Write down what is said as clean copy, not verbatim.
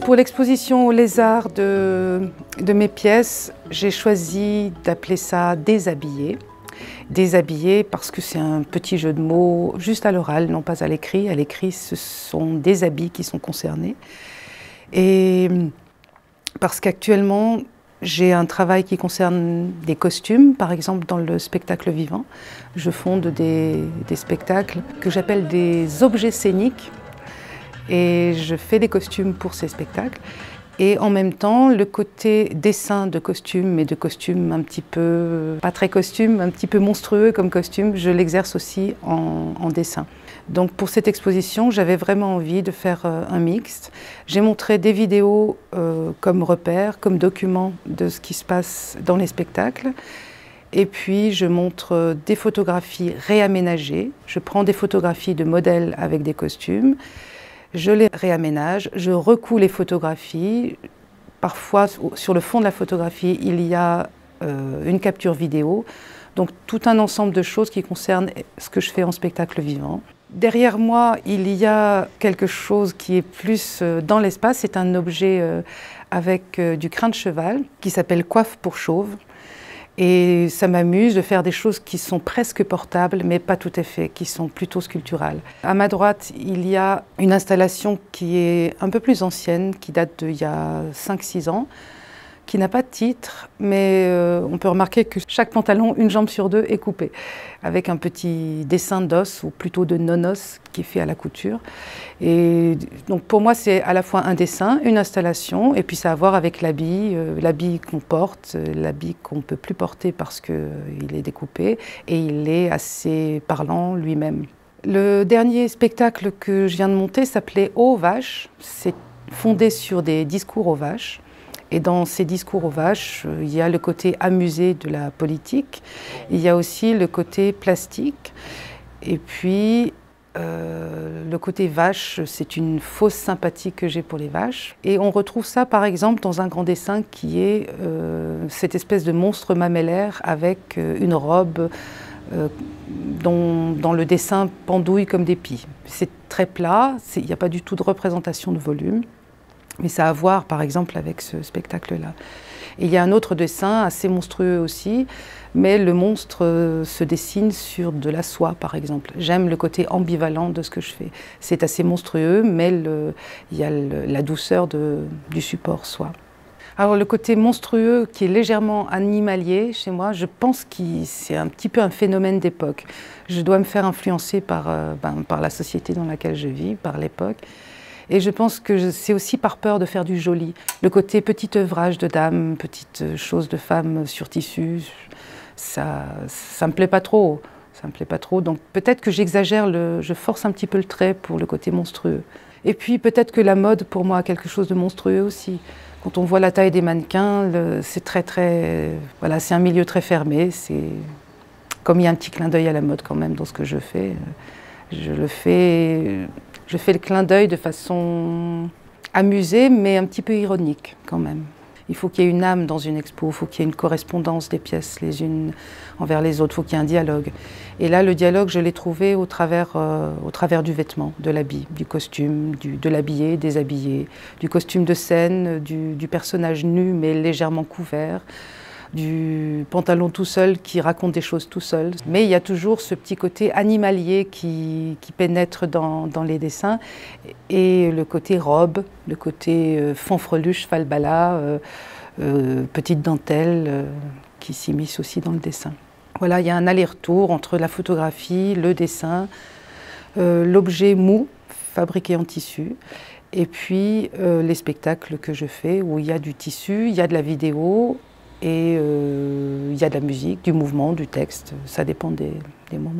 Pour l'exposition au lézard de mes pièces, j'ai choisi d'appeler ça déshabillé. Déshabillé parce que c'est un petit jeu de mots juste à l'oral, non pas à l'écrit. À l'écrit, ce sont des habits qui sont concernés. Et parce qu'actuellement, j'ai un travail qui concerne des costumes, par exemple dans le spectacle vivant. Je fonde des spectacles que j'appelle des objets scéniques. Et je fais des costumes pour ces spectacles. Et en même temps, le côté dessin de costumes, mais de costumes un petit peu, pas très costumes, un petit peu monstrueux comme costumes, je l'exerce aussi en dessin. Donc pour cette exposition, j'avais vraiment envie de faire un mixte. J'ai montré des vidéos comme repère, comme document de ce qui se passe dans les spectacles. Et puis je montre des photographies réaménagées. Je prends des photographies de modèles avec des costumes. Je les réaménage, je recouds les photographies. Parfois, sur le fond de la photographie, il y a une capture vidéo. Donc, tout un ensemble de choses qui concernent ce que je fais en spectacle vivant. Derrière moi, il y a quelque chose qui est plus dans l'espace. C'est un objet avec du crin de cheval qui s'appelle coiffe pour chauve. Et ça m'amuse de faire des choses qui sont presque portables, mais pas tout à fait, qui sont plutôt sculpturales. À ma droite, il y a une installation qui est un peu plus ancienne, qui date d'il y a 5-6 ans, qui n'a pas de titre, mais on peut remarquer que chaque pantalon, une jambe sur deux, est coupée, avec un petit dessin d'os, ou plutôt de non-os, qui est fait à la couture. Et donc pour moi, c'est à la fois un dessin, une installation, et puis ça a à voir avec l'habit, l'habit qu'on porte, l'habit qu'on ne peut plus porter parce qu'il est découpé, et il est assez parlant lui-même. Le dernier spectacle que je viens de monter s'appelait Aux vaches. C'est fondé sur des discours aux vaches. Et dans ces discours aux vaches, il y a le côté amusé de la politique, il y a aussi le côté plastique, et puis le côté vache, c'est une fausse sympathie que j'ai pour les vaches. Et on retrouve ça par exemple dans un grand dessin qui est cette espèce de monstre mamellaire avec une robe dont le dessin pendouille comme des pies. C'est très plat, il n'y a pas du tout de représentation de volume. Mais ça a à voir, par exemple, avec ce spectacle-là. Il y a un autre dessin, assez monstrueux aussi, mais le monstre se dessine sur de la soie, par exemple. J'aime le côté ambivalent de ce que je fais. C'est assez monstrueux, mais il y a la douceur du support soie. Alors le côté monstrueux qui est légèrement animalier chez moi, je pense que c'est un petit peu un phénomène d'époque. Je dois me faire influencer par la société dans laquelle je vis, par l'époque. Et je pense que c'est aussi par peur de faire du joli. Le côté petit œuvrage de dame, petite chose de femme sur tissu, ça me plaît pas trop. Ça me plaît pas trop. Donc peut-être que j'exagère, je force un petit peu le trait pour le côté monstrueux. Et puis peut-être que la mode pour moi a quelque chose de monstrueux aussi. Quand on voit la taille des mannequins, c'est voilà, c'est un milieu très fermé. Comme il y a un petit clin d'œil à la mode quand même dans ce que je fais, je fais le clin d'œil de façon amusée, mais un petit peu ironique quand même. Il faut qu'il y ait une âme dans une expo, il faut qu'il y ait une correspondance des pièces les unes envers les autres, il faut qu'il y ait un dialogue. Et là, le dialogue, je l'ai trouvé au travers du vêtement, de l'habit, du costume, de l'habillé, déshabillé, du costume de scène, du personnage nu mais légèrement couvert, du pantalon tout seul qui raconte des choses tout seul. Mais il y a toujours ce petit côté animalier qui pénètre dans les dessins et le côté robe, le côté fanfreluche, falbala, petite dentelle qui s'immisce aussi dans le dessin. Voilà, il y a un aller-retour entre la photographie, le dessin, l'objet mou fabriqué en tissu et puis les spectacles que je fais où il y a du tissu, il y a de la vidéo, et il y a de la musique, du mouvement, du texte, ça dépend des moments.